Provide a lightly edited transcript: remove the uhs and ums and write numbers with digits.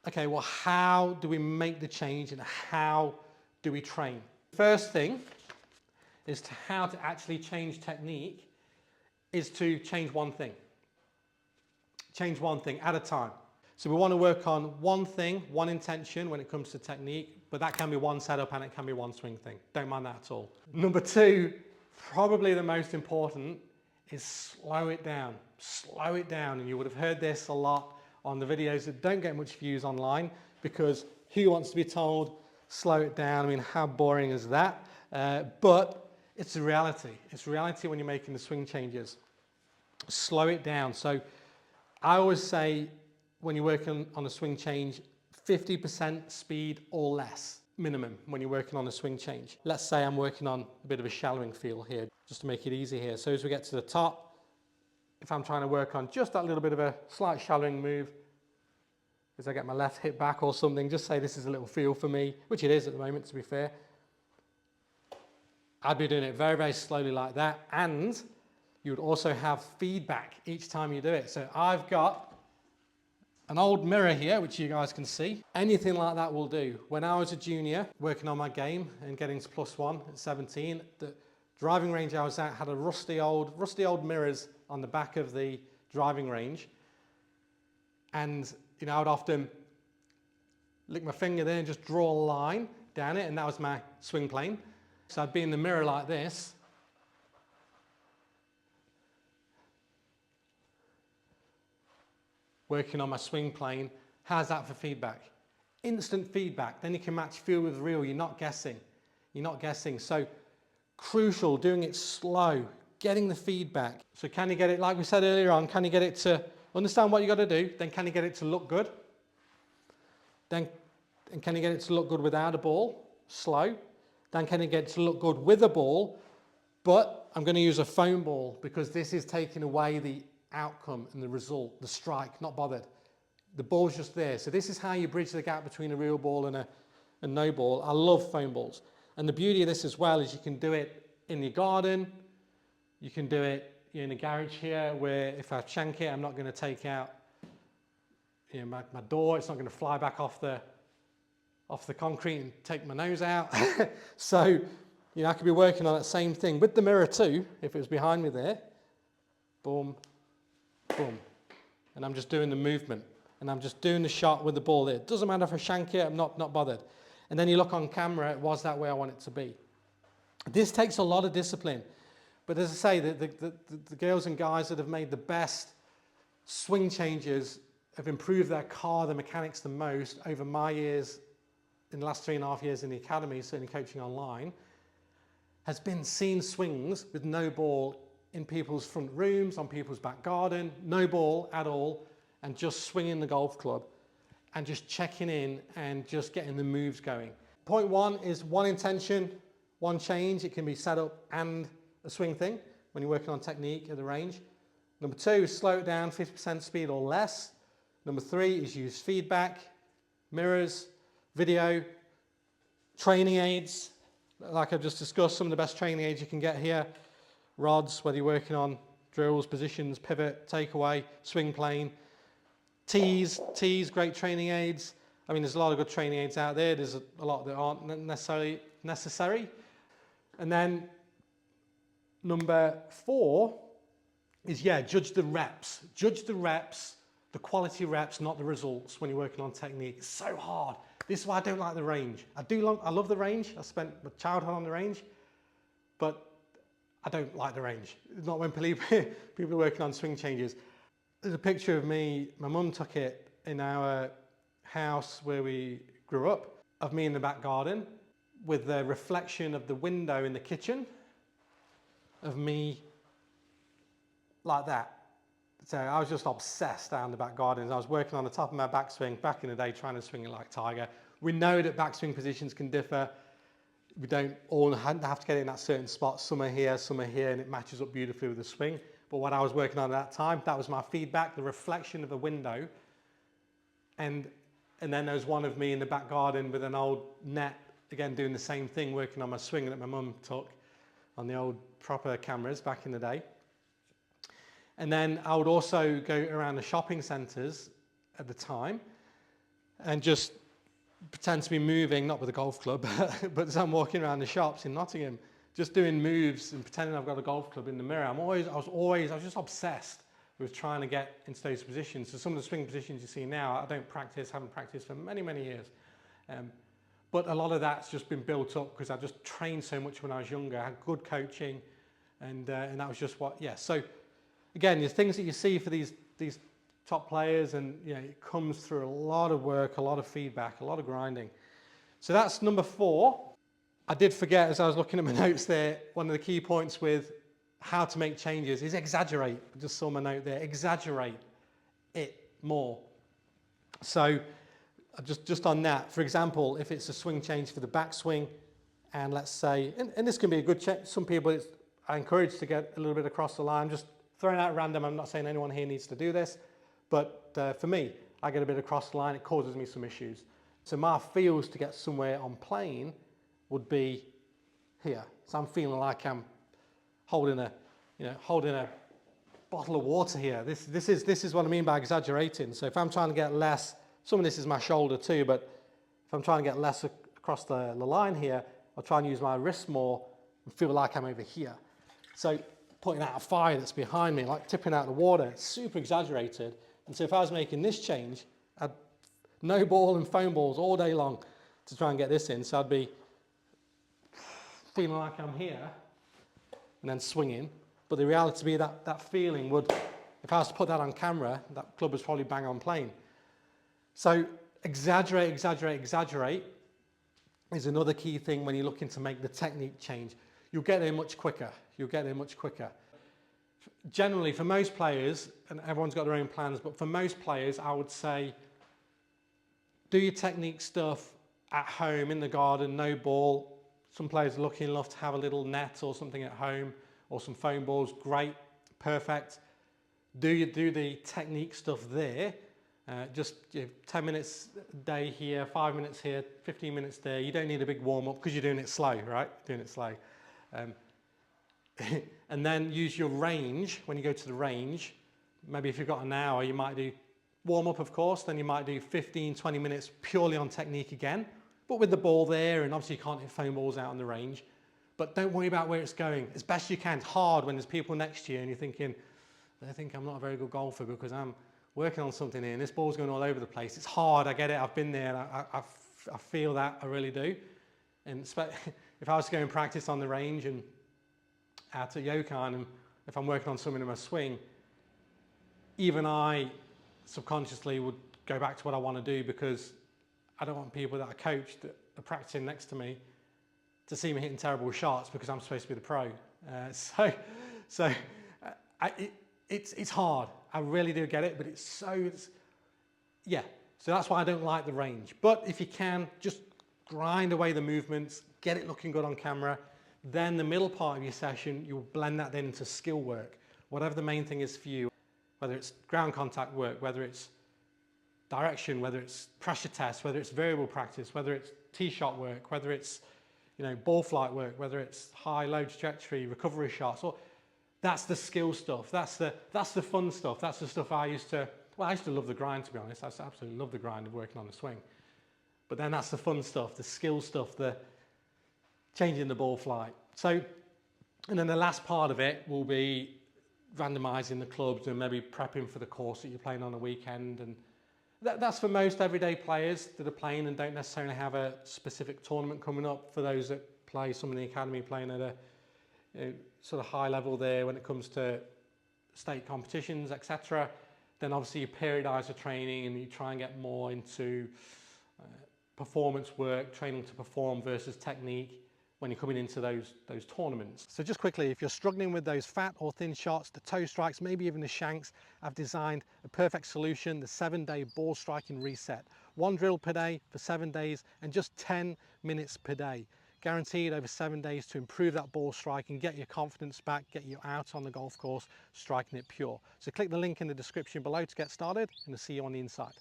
Okay, well, how do we make the change and how do we train? First thing is to how to actually change technique is to change one thing. Change one thing at a time. So we want to work on one thing, one intention when it comes to technique, but that can be one setup and it can be one swing thing. Don't mind that at all. Number two, probably the most important, is slow it down. Slow it down. And you would have heard this a lot on the videos that don't get much views online, because who wants to be told slow it down? I mean, how boring is that? But it's a reality. It's reality when you're making the swing changes. Slow it down. So I always say when you're working on a swing change, 50% speed or less minimum when you're working on a swing change. Let's say I'm working on a bit of a shallowing feel here, just to make it easy here. So as we get to the top, if I'm trying to work on just that little bit of a slight shallowing move, as I get my left hip back or something, just say this is a little feel for me, which it is at the moment, to be fair. I'd be doing it very, very slowly like that, and you would also have feedback each time you do it. So I've got an old mirror here, which you guys can see. Anything like that will do. When I was a junior, working on my game and getting to +1 at 17, the driving range I was at had a rusty old mirrors on the back of the driving range. And you know, I would often lick my finger there and just draw a line down it, and that was my swing plane. So I'd be in the mirror like this, working on my swing plane. How's that for feedback? Instant feedback. Then you can match feel with real. You're not guessing. You're not guessing. So crucial, doing it slow, getting the feedback. So can you get it, like we said earlier on, can you get it to understand what you got to do? Then can you get it to look good? Then can you get it to look good without a ball? Slow. Then can you get it to look good with a ball? But I'm going to use a foam ball, because this is taking away the outcome and the result, the strike, not bothered. The ball's just there. So this is how you bridge the gap between a real ball and a no ball. I love foam balls. And the beauty of this as well is you can do it in your garden. You can do it in a garage here, where if I shank it, I'm not going to take out my door. It's not going to fly back off the concrete and take my nose out. So I could be working on that same thing with the mirror too, if it was behind me there. Boom, boom. And I'm just doing the movement. And I'm just doing the shot with the ball there. It doesn't matter if I shank it, I'm not bothered. And then you look on camera, it was that way I want it to be. This takes a lot of discipline. But as I say, the girls and guys that have made the best swing changes have improved their car, the mechanics the most over my years, in the last 3.5 years in the academy, certainly coaching online, has been seeing swings with no ball in people's front rooms, on people's back garden, no ball at all, and just swinging the golf club and just checking in and just getting the moves going. Point one is one intention, one change. It can be setup and a swing thing when you're working on technique at the range. Number two is slow it down, 50% speed or less. Number three is use feedback, mirrors, video, training aids. Like I've just discussed, some of the best training aids you can get here. Rods, whether you're working on drills, positions, pivot, takeaway, swing plane. Tees, great training aids. I mean, there's a lot of good training aids out there. There's a lot that aren't necessarily necessary. And then number four is, judge the reps. Judge the reps, the quality reps, not the results when you're working on technique. It's so hard. This is why I don't like the range. I love the range. I spent my childhood on the range, but I don't like the range. Not when people are working on swing changes. There's a picture of me, my mum took it in our house where we grew up, of me in the back garden with the reflection of the window in the kitchen of me like that. So I was just obsessed down the back garden. I was working on the top of my backswing back in the day, trying to swing it like Tiger. We know that backswing positions can differ. We don't all have to get it in that certain spot. Some are here, and it matches up beautifully with the swing. But what I was working on at that time, that was my feedback, the reflection of the window. And then there was one of me in the back garden with an old net, again doing the same thing, working on my swing that my mum took on the old proper cameras back in the day. And then I would also go around the shopping centres at the time and just pretend to be moving, not with a golf club, but as I'm walking around the shops in Nottingham, just doing moves and pretending I've got a golf club in the mirror. I was just obsessed with trying to get into those positions. So some of the swing positions you see now, I haven't practiced for many, many years. But a lot of that's just been built up because I just trained so much when I was younger. I had good coaching, and that was just what, yeah. So again, the things that you see for these top players, and it comes through a lot of work, a lot of feedback, a lot of grinding. So that's number 4. I did forget, as I was looking at my notes there, one of the key points with how to make changes is exaggerate. I just saw my note there, exaggerate it more. So just on that, for example, if it's a swing change for the backswing, and let's say, and this can be a good check, some people I encourage to get a little bit across the line, just throwing out random. I'm not saying anyone here needs to do this, but for me, I get a bit across the line, it causes me some issues. So my feels to get somewhere on plane would be here. So I'm feeling like I'm holding a bottle of water here. This is what I mean by exaggerating. So if I'm trying to get less, some of this is my shoulder too, but if I'm trying to get less across the line here, I'll try and use my wrist more and feel like I'm over here. So putting out a fire that's behind me, like tipping out the water, it's super exaggerated. And so if I was making this change, I'd no ball and foam balls all day long to try and get this in. So I'd be feeling like I'm here and then swinging. But the reality be that feeling would, if I was to put that on camera, that club was probably bang on plane. So exaggerate is another key thing when you're looking to make the technique change. You'll get there much quicker. Generally, for most players, and everyone's got their own plans, but for most players, I would say do your technique stuff at home, in the garden, no ball. Some players are lucky enough to have a little net or something at home, or some foam balls. Great, perfect. Do the technique stuff there. Just 10 minutes a day here, 5 minutes here, 15 minutes there. You don't need a big warm up because you're doing it slow, right? Doing it slow. And then use your range. When you go to the range, maybe if you've got an hour, you might do warm up, of course, then you might do 15, 20 minutes purely on technique again, but with the ball there, and obviously you can't hit foam balls out on the range, but don't worry about where it's going as best you can. It's hard when there's people next to you and you're thinking, they think I'm not a very good golfer because I'm working on something here and this ball's going all over the place. It's hard, I get it, I've been there, I feel that, I really do. And if I was to go and practice on the range and out at Yokan, and if I'm working on something in my swing, even I subconsciously would go back to what I want to do, because I don't want people that I coach that are practicing next to me to see me hitting terrible shots because I'm supposed to be the pro. It's hard. I really do get it, but yeah. So that's why I don't like the range. But if you can, just grind away the movements, get it looking good on camera. Then the middle part of your session, you'll blend that then into skill work. Whatever the main thing is for you, whether it's ground contact work, whether it's direction, whether it's pressure test, whether it's variable practice, whether it's tee shot work, whether it's ball flight work, whether it's high low trajectory, recovery shots. Or that's the skill stuff. That's the fun stuff. That's the stuff I used to love the grind, to be honest. I absolutely love the grind of working on the swing. But then that's the fun stuff, the skill stuff, the changing the ball flight. So, and then the last part of it will be randomizing the clubs and maybe prepping for the course that you're playing on a weekend. And that's for most everyday players that are playing and don't necessarily have a specific tournament coming up. For those that play, some in the academy playing at a sort of high level there when it comes to state competitions, etc. Then obviously you periodise the training and you try and get more into performance work, training to perform versus technique when you're coming into those tournaments. So just quickly, if you're struggling with those fat or thin shots, the toe strikes, maybe even the shanks, I've designed a perfect solution, the 7-day ball striking reset. 1 drill per day for 7 days and just 10 minutes per day. Guaranteed over 7 days to improve that ball striking, get your confidence back, get you out on the golf course, striking it pure. So click the link in the description below to get started, and I'll see you on the inside.